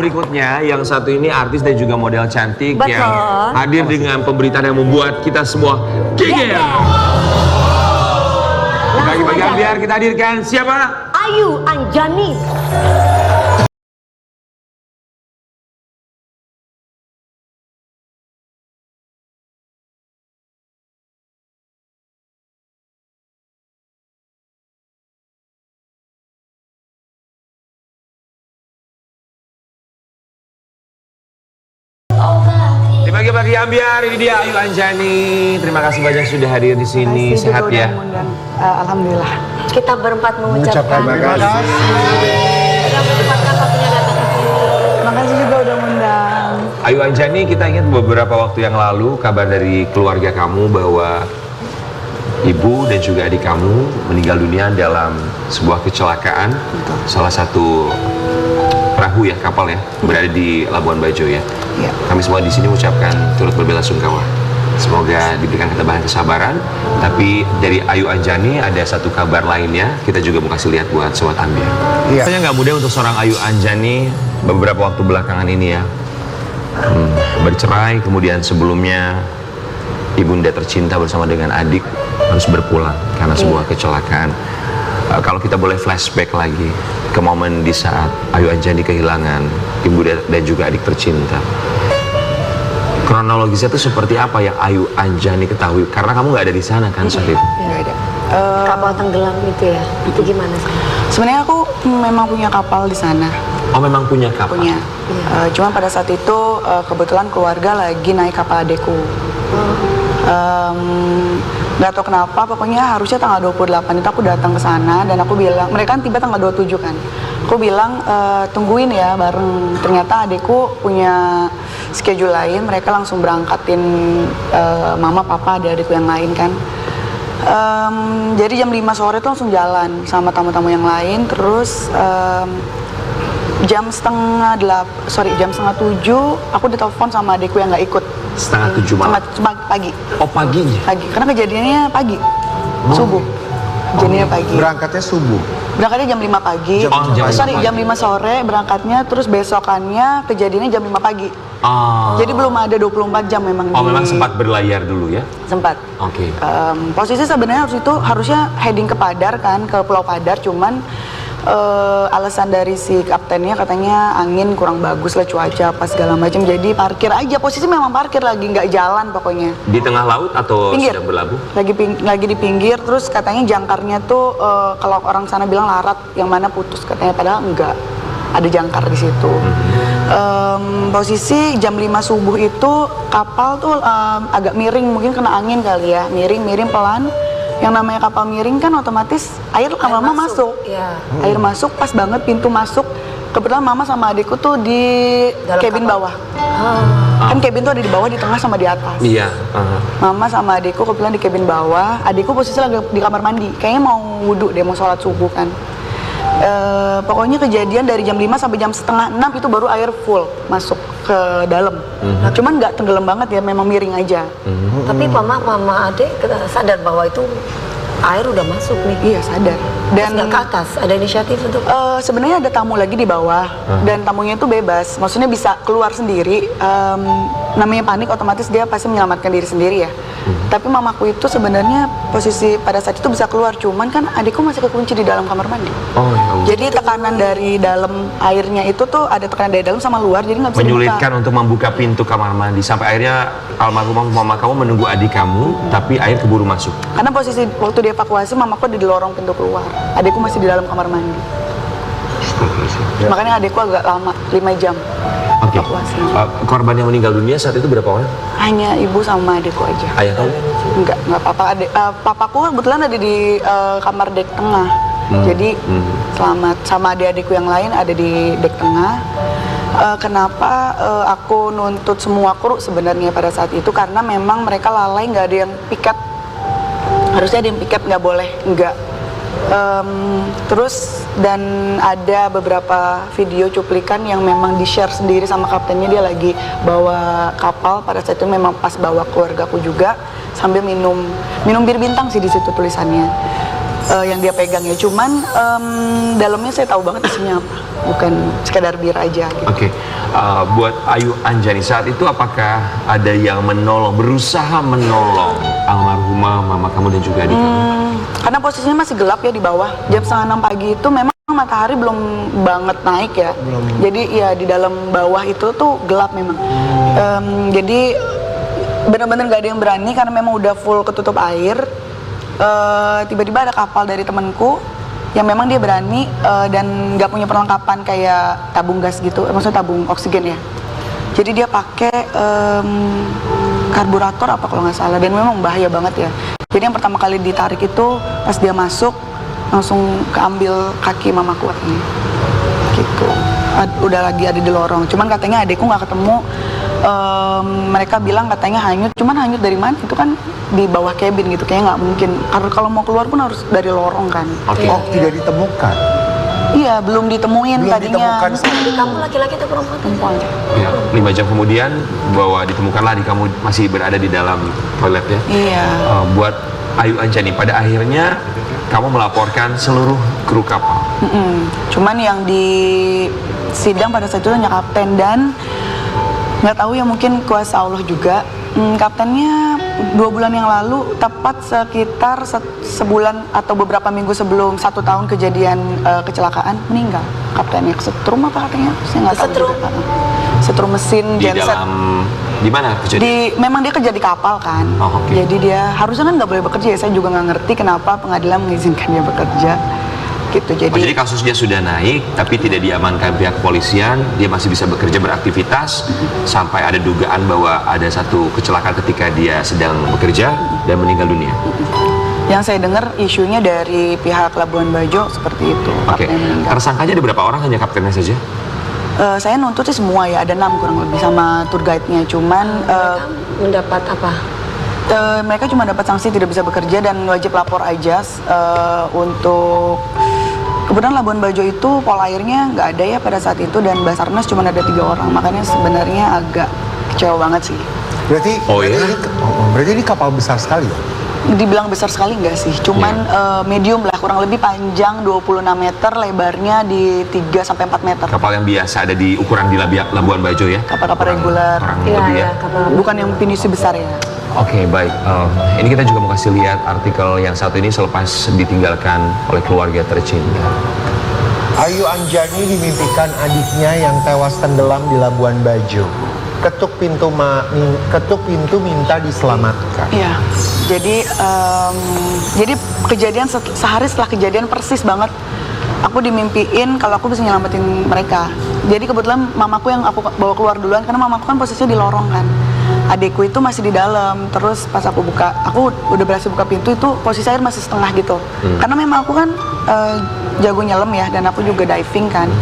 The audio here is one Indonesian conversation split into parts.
berikutnya, yang satu ini artis dan juga model cantik. Betul. Yang hadir dengan pemberitaan yang membuat kita semua geger. Bagi-bagi biar kita hadirkan siapa? Ayu Anjani. Bagi Ambiar, ini dia Ayu Anjani. Terima kasih banyak sudah hadir di sini. Sehat ya? Alhamdulillah. Kita berempat mengucapkan terima kasih. Sudah menyempatkan waktunya datang ke sini. Terima kasih juga udah ngundang. Ayu Anjani, kita ingat beberapa waktu yang lalu kabar dari keluarga kamu bahwa ibu dan juga adik kamu meninggal dunia dalam sebuah kecelakaan. Salah satu perahu ya, kapal ya, berada di Labuan Bajo ya. Ya. Kami semua di sini mengucapkan turut berbelasungkawa. Semoga diberikan ketabahan kesabaran. Tapi dari Ayu Anjani ada satu kabar lainnya. Kita juga mau kasih lihat buat Sobat Ambiar. Iya. Rasanya nggak mudah untuk seorang Ayu Anjani beberapa waktu belakangan ini ya. Bercerai, kemudian sebelumnya ibunda tercinta bersama dengan adik harus berpulang karena sebuah kecelakaan. Kalau kita boleh flashback lagi ke momen di saat Ayu Anjani kehilangan ibu dan juga adik tercinta, kronologisnya itu seperti apa yang Ayu Anjani ketahui? Karena kamu nggak ada di sana kan saat itu? Nggak ada. Kapal tenggelam itu ya. Itu gimana sih? Sebenarnya aku memang punya kapal di sana. Oh, memang punya kapal? Punya. Cuma pada saat itu kebetulan keluarga lagi naik kapal adekku. Nggak tahu kenapa, pokoknya harusnya tanggal 28 itu aku datang ke sana dan aku bilang, mereka kan tiba tanggal 27 kan. Aku bilang tungguin ya bareng. Ternyata adekku punya schedule lain, mereka langsung berangkatin mama, papa, adekku yang lain kan. Jadi jam 5 sore itu langsung jalan sama tamu-tamu yang lain. Terus jam setengah 7 aku ditelepon sama adekku yang nggak ikut. Setengah 7 malam? Pagi. Oh, paginya? Pagi, karena kejadiannya pagi, subuh. Kejadiannya pagi. Berangkatnya subuh? Berangkatnya jam 5 pagi. Jam 5 sore berangkatnya, terus besokannya kejadiannya jam 5 pagi. Jadi belum ada 24 jam memang. Memang sempat berlayar dulu ya? Sempat. Oke. Posisi sebenarnya harusnya heading ke Padar kan, ke Pulau Padar, cuman alasan dari si kaptennya katanya angin kurang bagus lah, cuaca apa segala macam, jadi parkir aja. Posisi memang parkir, lagi nggak jalan pokoknya. Di tengah laut atau pinggir. sedang berlabuh? Lagi di pinggir, terus katanya jangkarnya tuh kalau orang sana bilang larat, yang mana putus katanya, padahal enggak, ada jangkar di situ. Posisi jam 5 subuh itu kapal tuh agak miring, mungkin kena angin kali ya, miring pelan. Yang namanya kapal miring kan otomatis air lama-lama masuk. Ya. Air masuk, pas banget pintu masuk. Kebetulan mama sama adikku tuh di Dalam cabin kapal. bawah. Kan cabin tuh ada di bawah, di tengah sama di atas. Iya. Mama sama adikku kebetulan di cabin bawah. Adikku posisi lagi di kamar mandi. Kayaknya mau wudhu deh, mau sholat subuh kan. Pokoknya kejadian dari jam 5 sampai jam setengah 6 itu baru air full masuk ke dalam. Cuman nggak tenggelam banget ya, memang miring aja. Tapi mama adik sadar bahwa itu air udah masuk nih. Iya, sadar. Dan nggak ke atas, ada inisiatif untuk sebenarnya ada tamu lagi di bawah, dan tamunya itu bebas, maksudnya bisa keluar sendiri. Namanya panik, otomatis dia pasti menyelamatkan diri sendiri ya. Tapi mamaku itu sebenarnya posisi pada saat itu bisa keluar, cuman kan adikku masih kekunci di dalam kamar mandi. Oh, ya Allah. Jadi tekanan dari dalam airnya itu tuh ada tekanan dari dalam sama luar, jadi nggak bisa Menyulitkan dibuka. untuk membuka pintu kamar mandi sampai akhirnya almarhumah mama kamu menunggu adik kamu, tapi air keburu masuk. Karena posisi waktu dievakuasi mamaku ada di lorong pintu keluar, adikku masih di dalam kamar mandi. Makanya adikku agak lama, 5 jam. Oke. Evakuasi. Korban yang meninggal dunia saat itu berapa orang? Hanya ibu sama adikku aja. Ayah kamu? Enggak papa. Papaku kebetulan ada di kamar dek tengah. Jadi selamat, sama adik-adikku yang lain ada di dek tengah. Kenapa aku nuntut semua kru sebenarnya pada saat itu, karena memang mereka lalai, nggak ada yang piket. Harusnya ada yang piket, nggak boleh enggak. Terus dan ada beberapa video cuplikan yang memang di-share sendiri sama kaptennya, dia lagi bawa kapal pada saat itu, memang pas bawa keluargaku juga sambil minum bir bintang sih di situ tulisannya yang dia pegang ya. Cuman dalamnya saya tahu banget isinya apa, bukan sekedar bir aja gitu. Oke. buat Ayu Anjani saat itu apakah ada yang berusaha menolong almarhumah mama kamu dan juga adik kamu? Karena posisinya masih gelap ya di bawah. Jam 5:30 pagi itu memang matahari belum banget naik ya. Jadi ya di dalam bawah itu tuh gelap memang. Jadi benar-benar gak ada yang berani karena memang udah full ketutup air. Tiba-tiba ada kapal dari temanku yang memang dia berani dan nggak punya perlengkapan kayak tabung gas gitu, maksudnya tabung oksigen ya. Jadi dia pakai karburator apa kalau nggak salah, dan memang bahaya banget ya. Jadi yang pertama kali ditarik itu pas dia masuk langsung keambil kaki mamaku katanya. Gitu. Udah lagi ada di lorong. Cuman katanya adekku nggak ketemu. Mereka bilang katanya hanyut, cuman hanyut dari mana? Itu kan di bawah cabin gitu, kayaknya nggak mungkin. Karena kalau mau keluar pun harus dari lorong kan. Oke. Oh, tidak ditemukan. Iya, belum ditemuin Belum tadinya. ditemukan. Adik kamu laki-laki atau perempuan? Perempuan. Ya, 5 jam kemudian bahwa ditemukanlah adik kamu masih berada di dalam toilet ya. Iya. Buat Ayu Anjani, pada akhirnya kamu melaporkan seluruh kru kapal. Cuman yang di sidang pada saat itu hanya kapten dan nggak tahu ya, mungkin kuasa Allah juga. Kaptennya 2 bulan yang lalu, tepat sekitar sebulan atau beberapa minggu sebelum 1 tahun kejadian kecelakaan, meninggal. Kaptennya kesetrum apa katanya? Saya nggak tahu. Kesetrum? juga. Setrum mesin Di genset. dalam di mana kejadian? Memang dia kerja di kapal kan. Oh, oke. Jadi dia harusnya kan nggak boleh bekerja ya. Saya juga nggak ngerti kenapa pengadilan mengizinkan dia bekerja. Gitu. Jadi kasusnya sudah naik, tapi tidak diamankan pihak kepolisian. Dia masih bisa bekerja, beraktivitas, sampai ada dugaan bahwa ada satu kecelakaan ketika dia sedang bekerja dan meninggal dunia. Yang saya dengar isunya dari pihak Labuan Bajo seperti itu. Oke. Kapten meninggal. Tersangkanya ada berapa orang? Hanya kaptennya saja? Saya nuntut sih semua ya, ada 6 kurang lebih sama tour guide-nya. Cuman Mendapat apa? mereka cuma dapat sanksi tidak bisa bekerja dan wajib lapor aja untuk. Kebetulan Labuan Bajo itu pol airnya nggak ada ya pada saat itu, dan Basarnas cuma ada 3 orang, makanya sebenarnya agak kecewa banget sih. Berarti, Oh, iya? berarti ini kapal besar sekali ya? Dibilang besar sekali nggak sih, cuman medium lah, kurang lebih panjang 26 meter, lebarnya di 3-4 meter. Kapal yang biasa ada di ukuran di Labuan Bajo ya? Kapal-kapal reguler. Kurang Iya, lebih ya? iya, kapal. Bukan yang pinisi besar ya. Oke, baik. Ini kita juga mau kasih lihat artikel yang satu ini selepas ditinggalkan oleh keluarga tercinta. Ayu Anjani dimimpikan adiknya yang tewas tenggelam di Labuan Bajo. Ketuk pintu minta diselamatkan. Iya. Jadi kejadian sehari setelah kejadian persis banget. Aku dimimpiin kalau aku bisa nyelamatin mereka. Jadi kebetulan mamaku yang aku bawa keluar duluan, karena mamaku kan posisinya di lorong kan. Adekku itu masih di dalam. Terus pas aku udah berhasil buka pintu, itu posisi air masih setengah gitu. Karena memang aku kan jago nyelam ya, dan aku juga diving kan.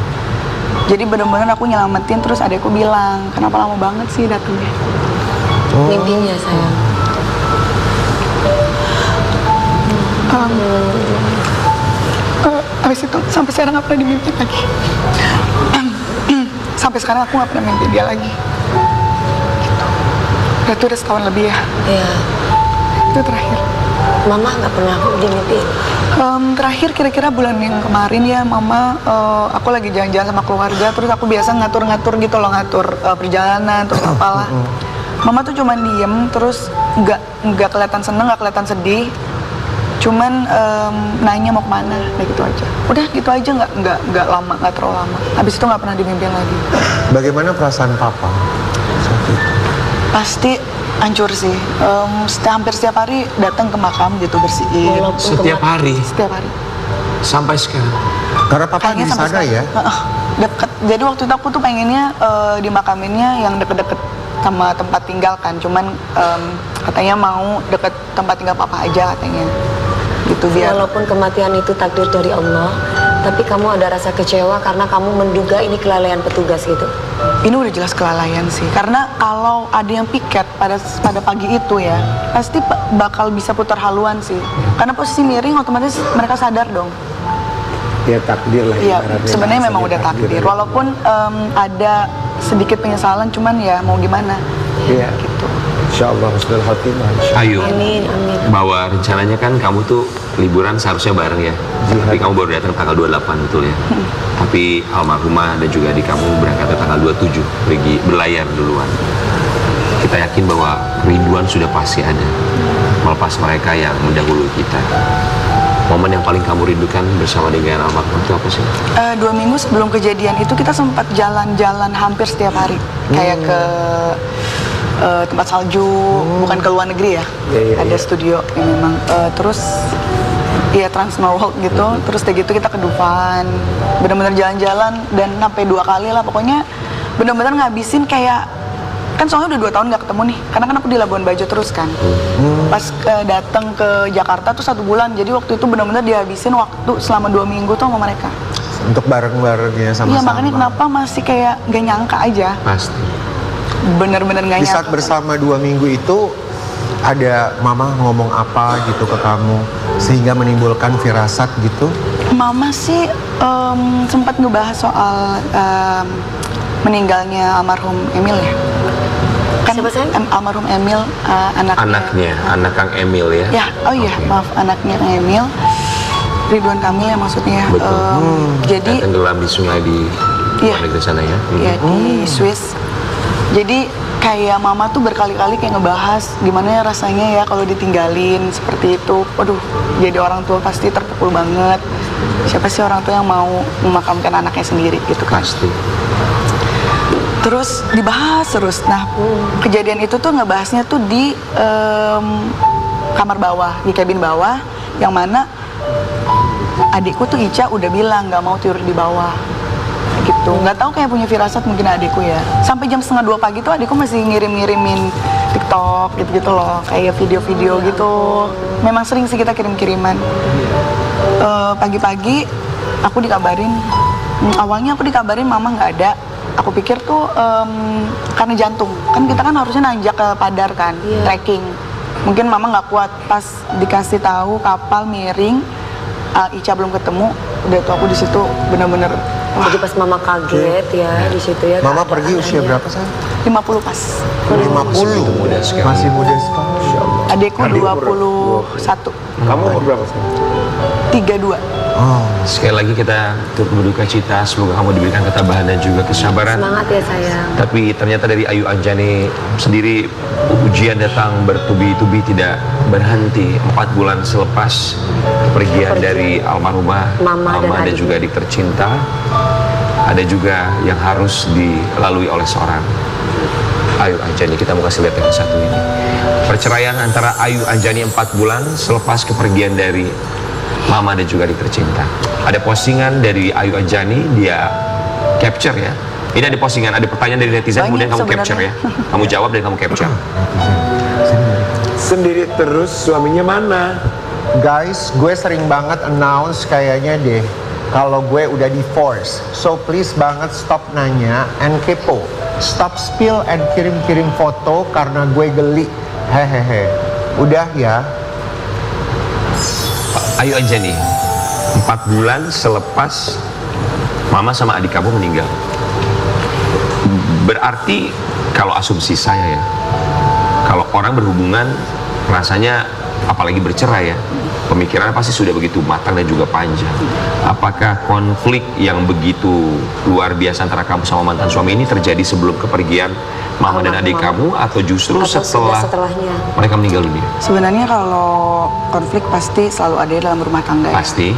Jadi bener-bener aku nyelamatin, terus adekku bilang, kenapa lama banget sih datangnya? Mimpinya sayang. Habis itu sampai sekarang nggak pernah dimimpi lagi. Sampai sekarang aku nggak pernah mimpi dia lagi. Gitu. Itu udah setahun lebih ya. Iya. Itu terakhir. Mama nggak pernah dimimpi. Terakhir kira-kira bulan yang kemarin ya, Mama, aku lagi jalan-jalan sama keluarga, terus aku biasa ngatur-ngatur gitu loh, ngatur perjalanan, terus apalah. Mama tuh cuman diem, terus nggak kelihatan seneng, nggak kelihatan sedih. Cuman nanya mau kemana, kayak gitu aja. Udah gitu aja, nggak lama, nggak terlalu lama. Habis itu nggak pernah dimimpiin lagi. Bagaimana perasaan papa saat itu? Pasti hancur sih. Hampir setiap hari datang ke makam gitu, bersihin. Walaupun Setiap hari, Setiap hari. sampai sekarang. Karena papa di Kayaknya sampai sana ya? sekarang. Deket. Jadi waktu itu aku tuh pengennya dimakaminnya yang deket-deket sama tempat tinggal kan. Cuman katanya mau deket tempat tinggal papa aja katanya. Gitu biar. Walaupun kematian itu takdir dari Allah, tapi kamu ada rasa kecewa karena kamu menduga ini kelalaian petugas gitu. Ini udah jelas kelalaian sih. Karena kalau ada yang piket pada pagi itu ya, pasti bakal bisa putar haluan sih. Karena posisi miring, otomatis mereka sadar dong. Ya takdir lah. Iya, ibaratnya. sebenarnya memang Bahasanya udah takdir. Walaupun ada sedikit penyesalan, cuman ya mau gimana? Iya. Gitu. Insyaallah husnul khotimah. Ayu, Amin, amin. bahwa rencananya kan kamu tuh liburan seharusnya bareng ya. Tapi kamu baru datang tanggal 28 betul ya. Tapi almarhumah dan juga adik kamu berangkat tanggal 27 pergi berlayar duluan. Kita yakin bahwa kerinduan sudah pasti ada melepas mereka yang mendahului kita. Momen yang paling kamu rindukan bersama dengan almarhum itu apa sih? 2 minggu sebelum kejadian itu kita sempat jalan-jalan hampir setiap hari, kayak ke tempat salju, bukan ke luar negeri ya. Ada studio yang memang terus ya Trans Snow World gitu. Terus kayak gitu kita ke Dufan, benar-benar jalan-jalan dan sampai 2 kali lah, pokoknya benar-benar ngabisin kayak, kan soalnya udah 2 tahun nggak ketemu nih, karena kan aku di Labuan Bajo terus kan. Pas datang ke Jakarta tuh 1 bulan, jadi waktu itu benar-benar dihabisin waktu selama 2 minggu tuh sama mereka. Untuk bareng-barengnya sama-sama. Iya, makanya kenapa masih kayak gak nyangka aja, Pasti. bener-bener gak Di nyangka. saat bersama 2 minggu itu ada mama ngomong apa gitu ke kamu sehingga menimbulkan firasat gitu? Mama sih sempat ngebahas soal meninggalnya almarhum Emil ya. Kan Siapa, sayang? Almarhum Emil, Anaknya, anak Kang Emil ya? Ya, oh iya, Oke. maaf, anaknya Kang Emil, Ridwan Kamil ya maksudnya. Betul. Jadi Tenggelam di sungai di Iya. luar negeri sana ya? ya di Swiss. Jadi kayak mama tuh berkali-kali kayak ngebahas gimana ya rasanya ya kalau ditinggalin seperti itu. Waduh, jadi orang tua pasti terpukul banget. Siapa sih orang tua yang mau memakamkan anaknya sendiri gitu kan? Pasti. Terus dibahas terus. Nah, kejadian itu tuh ngebahasnya tuh di kamar bawah, di kabin bawah, yang mana adikku tuh Ica udah bilang nggak mau tidur di bawah. Gitu. Nggak tahu kayak punya firasat mungkin adikku ya. Sampai jam 1:30 pagi tuh adikku masih ngirim-ngirimin TikTok gitu-gitu loh, kayak video-video gitu. Memang sering sih kita kirim-kiriman. Pagi-pagi aku dikabarin, awalnya aku dikabarin mama nggak ada. Aku pikir tuh karena jantung, kan kita kan harusnya nanjak ke Padar kan, trekking. Mungkin mama nggak kuat, pas dikasih tahu kapal miring, Ica belum ketemu, udah tuh aku di situ bener-bener Jadi pas mama kaget ya di situ ya. Mama pergi usia keadaannya. berapa sayang? 50 pas. 50. muda sekali. Masih muda sekali. Adekku 21, Kamu umur berapa sih? 32. Oh, Sekali lagi kita turut berduka cita, semoga kamu diberikan ketabahan dan juga kesabaran. Semangat ya sayang. Tapi ternyata dari Ayu Anjani sendiri ujian datang bertubi-tubi tidak berhenti. 4 bulan selepas kepergian dari almarhumah Mama dan dan adik. juga adik tercinta, ada juga yang harus dilalui oleh seorang Ayu Anjani. Kita mau kasih lihat yang satu ini. Perceraian antara Ayu Anjani 4 bulan selepas kepergian dari Mama dan juga adik tercinta. Ada postingan dari Ayu Anjani, dia capture ya. Ini ada postingan, ada pertanyaan dari netizen, Banyak kemudian kamu sebenarnya. capture ya. Kamu jawab dan kamu capture. Sendiri terus, suaminya mana? guys, gue sering banget announce kayaknya deh kalau gue udah divorce. So please banget stop nanya and kepo. Stop spill and kirim-kirim foto karena gue geli. Hehehe. Udah ya. Ayu Anjani, 4 bulan selepas Mama sama adik kamu meninggal. Berarti kalau asumsi saya ya, kalau orang berhubungan rasanya apalagi bercerai ya, pemikirannya pasti sudah begitu matang dan juga panjang. Apakah konflik yang begitu luar biasa antara kamu sama mantan suami ini terjadi sebelum kepergian Mama dan adik kamu, atau justru Atau sudah setelah setelahnya? mereka meninggal dunia? Sebenarnya kalau konflik pasti selalu ada dalam rumah tangga ya. Pasti.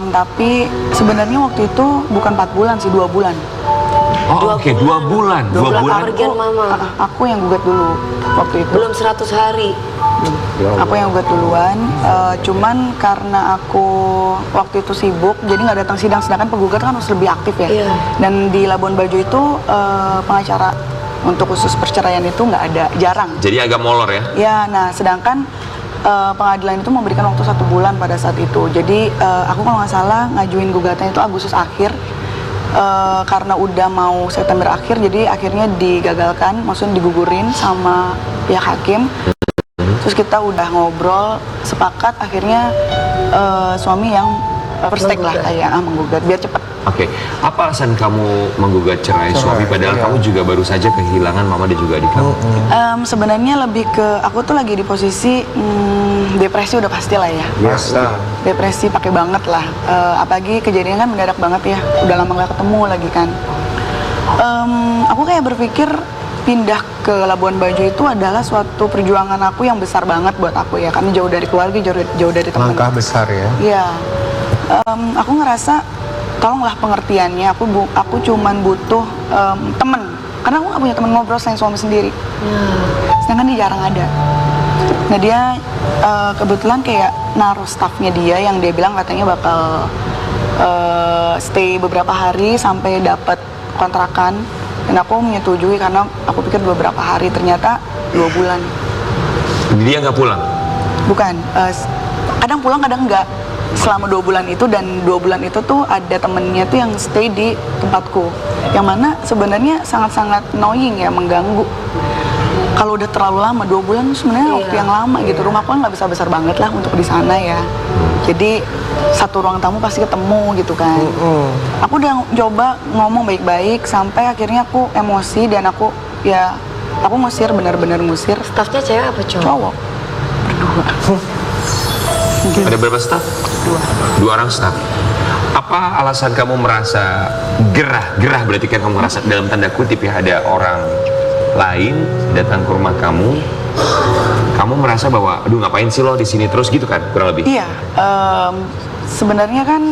Tapi sebenarnya waktu itu bukan 4 bulan sih, 2 bulan. Oh oke, 2 bulan. 2 Setelah bulan. kepergian Mama. Aku yang gugat dulu waktu itu. Belum 100 hari. Aku yang gugat duluan. Cuman karena aku waktu itu sibuk, jadi nggak datang sidang. Sedangkan penggugat kan harus lebih aktif ya. Iya. Dan di Labuan Bajo itu pengacara untuk khusus perceraian itu nggak ada, jarang. Jadi agak molor ya. Ya, nah sedangkan pengadilan itu memberikan waktu 1 bulan pada saat itu. Jadi aku kalau nggak salah ngajuin gugatannya itu Agustus akhir. Karena udah mau September akhir, jadi akhirnya digagalkan, maksudnya digugurin sama pihak hakim. Terus kita udah ngobrol, sepakat akhirnya suami yang first take lah, kayak menggugat biar cepet Oke, apa alasan kamu menggugat cerai suami padahal kamu juga baru saja kehilangan mama dan juga adik kamu? Sebenarnya lebih ke aku tuh lagi di posisi depresi udah pasti lah ya. Biasa. Depresi pakai banget lah. Apalagi kejadiannya kan mendadak banget ya. Udah lama gak ketemu lagi kan. Aku kayak berpikir pindah ke Labuan Bajo itu adalah suatu perjuangan aku yang besar banget buat aku ya, karena jauh dari keluarga, jauh dari teman. Langkah besar ya. Iya. Aku ngerasa tolonglah pengertiannya. Aku cuman butuh temen, karena aku nggak punya temen ngobrol selain suami sendiri. Sedangkan dia jarang ada. Nah dia kebetulan kayak naruh staffnya dia yang dia bilang katanya bakal stay beberapa hari sampai dapat kontrakan. Dan aku menyetujui karena aku pikir beberapa hari, ternyata 2 bulan. Dia nggak pulang? Bukan, kadang pulang kadang enggak. Selama 2 bulan itu, dan 2 bulan itu tuh ada temennya tuh yang stay di tempatku. Yang mana sebenarnya sangat-sangat annoying ya, mengganggu. Kalau udah terlalu lama, 2 bulan sebenarnya waktu yang lama gitu. Rumahku kan nggak besar-besar banget lah untuk di sana ya. Jadi satu ruang tamu pasti ketemu gitu kan. Aku udah coba ngomong baik-baik sampai akhirnya aku emosi dan aku ngusir, benar-benar ngusir. Staffnya cewek apa cowok? Cowok berdua. Ada berapa staff? 2. 2 orang staff. Apa alasan kamu merasa gerah berarti kan kamu merasa dalam tanda kutip ya ada orang lain datang ke rumah kamu merasa bahwa aduh ngapain sih lo di sini terus gitu kan kurang lebih? Iya, sebenarnya kan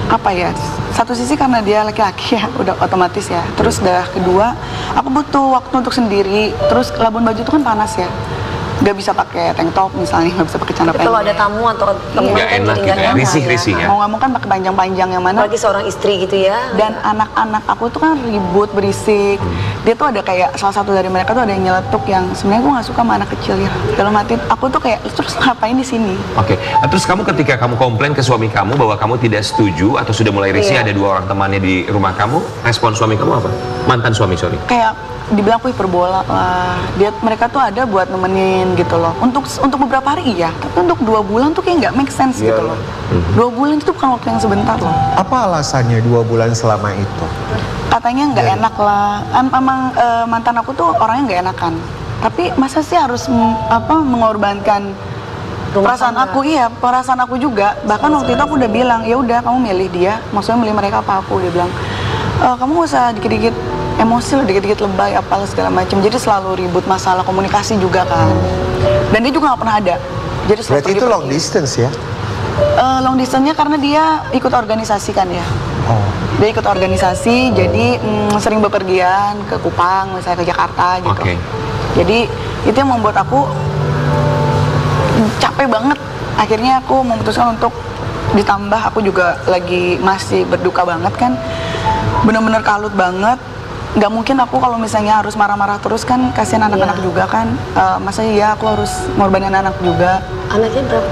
apa ya, satu sisi karena dia laki-laki ya udah otomatis ya, terus udah kedua aku butuh waktu untuk sendiri, terus Labuan Bajo itu kan panas ya, nggak bisa pakai tank top misalnya, nggak bisa pakai celana pendek. Kalau ada tamu atau teman Nggak kan enak jadi gitu nggak ya, nyaman risih-risih ya. Mau nggak mau kan pakai panjang-panjang, yang mana Apalagi seorang istri gitu ya. dan anak-anak aku tuh kan ribut, berisik. Dia tuh ada kayak salah satu dari mereka tuh ada yang nyeletuk yang sebenarnya gue nggak suka sama anak kecil ya. Dalam hati aku tuh kayak terus ngapain di sini? Oke, terus kamu ketika kamu komplain ke suami kamu bahwa kamu tidak setuju atau sudah mulai risih Iya. ada 2 orang temannya di rumah kamu, respon suami kamu apa? Mantan suami, sorry. Kayak dibilang aku hiperbola lah. Mereka tuh ada buat nemenin gitu loh. Untuk beberapa hari iya, tapi untuk 2 bulan tuh kayak nggak make sense gitu loh. 2 bulan itu bukan waktu yang sebentar loh. Apa alasannya 2 bulan selama itu? Katanya nggak enak lah. Emang mantan aku tuh orangnya nggak enakan. Tapi masa sih harus mengorbankan perasaan tangga. aku? Iya, perasaan aku juga. Bahkan waktu itu aku udah bilang, ya udah kamu milih dia. Maksudnya milih mereka apa aku? Dia bilang, kamu gak usah dikit-dikit emosi lah, dikit-dikit lebay apalah segala macam. Jadi selalu ribut masalah komunikasi juga kan. Dan dia juga nggak pernah ada. Jadi selalu Berarti itu long distance ya? long distance-nya karena dia ikut organisasi kan ya. Oh. Dia ikut organisasi, jadi sering bepergian ke Kupang, misalnya ke Jakarta gitu. Oke. Jadi itu yang membuat aku capek banget. Akhirnya aku memutuskan untuk ditambah, aku juga lagi masih berduka banget kan. Bener-bener kalut banget. Nggak mungkin aku kalau misalnya harus marah-marah terus kan, kasihan anak-anak juga kan. Masa iya aku harus ngorbanin anak juga. Anaknya berapa?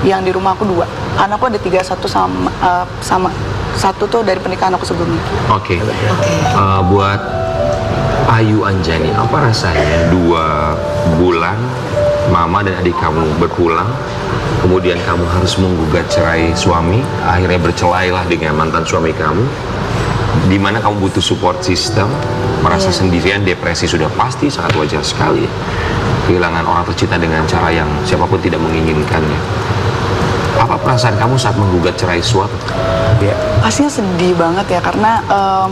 Yang di rumah aku 2. Anakku ada 3, satu sama satu tuh dari pernikahan aku sebelumnya. Oke. Buat Ayu Anjani, apa rasanya 2 bulan mama dan adik kamu berpulang, kemudian kamu harus menggugat cerai suami, akhirnya bercelailah dengan mantan suami kamu, di mana kamu butuh support system, merasa sendirian, depresi sudah pasti, sangat wajar sekali. Kehilangan orang tercinta dengan cara yang siapapun tidak menginginkannya. Apa perasaan kamu saat menggugat cerai suami? Pastinya sedih banget ya, karena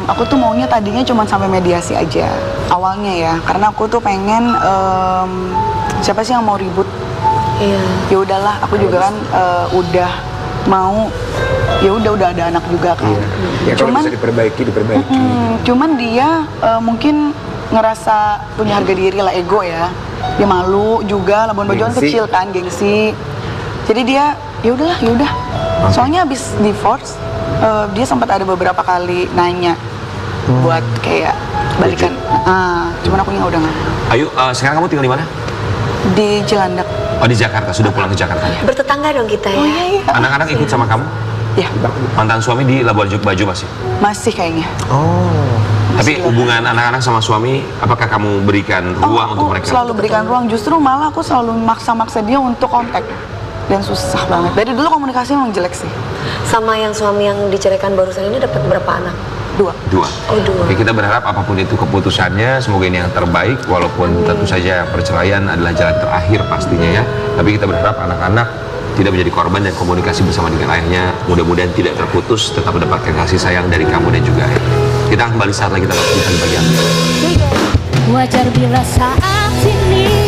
aku tuh maunya tadinya cuma sampai mediasi aja awalnya ya, karena aku tuh pengen siapa sih yang mau ribut? Iya. Ya udahlah, aku juga kan udah mau, ya udah ada anak juga kan. Ya kalau bisa diperbaiki. Cuman dia mungkin ngerasa punya harga diri lah, ego ya. Dia malu juga, Labuan Bajo kan Gengsi. kecil kan, gengsi. Jadi dia ya udah. Soalnya habis divorce, dia sempat ada beberapa kali nanya buat kayak balikan. Cuman aku udah nggak. Ayu, sekarang kamu tinggal di mana? Di Cilandak. Oh, di Jakarta, sudah pulang ke Jakarta ya? Bertetangga dong kita ya. Iya. Anak-anak ikut sama kamu? Ya, Mantan suami di Labuan Bajo masih? masih kayaknya. Oh. Tapi hubungan anak-anak sama suami, apakah kamu berikan ruang untuk Aku mereka? selalu berikan ruang, justru malah aku selalu maksa-maksa dia untuk kontak. dan susah banget. Dari dulu komunikasi memang jelek sih. Sama yang suami yang diceraikan barusan ini dapat berapa anak? 2. Dua. Oh, 2. Oke, kita berharap apapun itu keputusannya, semoga ini yang terbaik, walaupun tentu saja perceraian adalah jalan terakhir pastinya ya. Tapi kita berharap anak-anak tidak menjadi korban dan komunikasi bersama dengan ayahnya mudah-mudahan tidak terputus, tetap mendapatkan kasih sayang dari kamu dan juga ayah. Kita akan kembali saat lagi, kita lanjutkan bagian. Wajar bila saat ini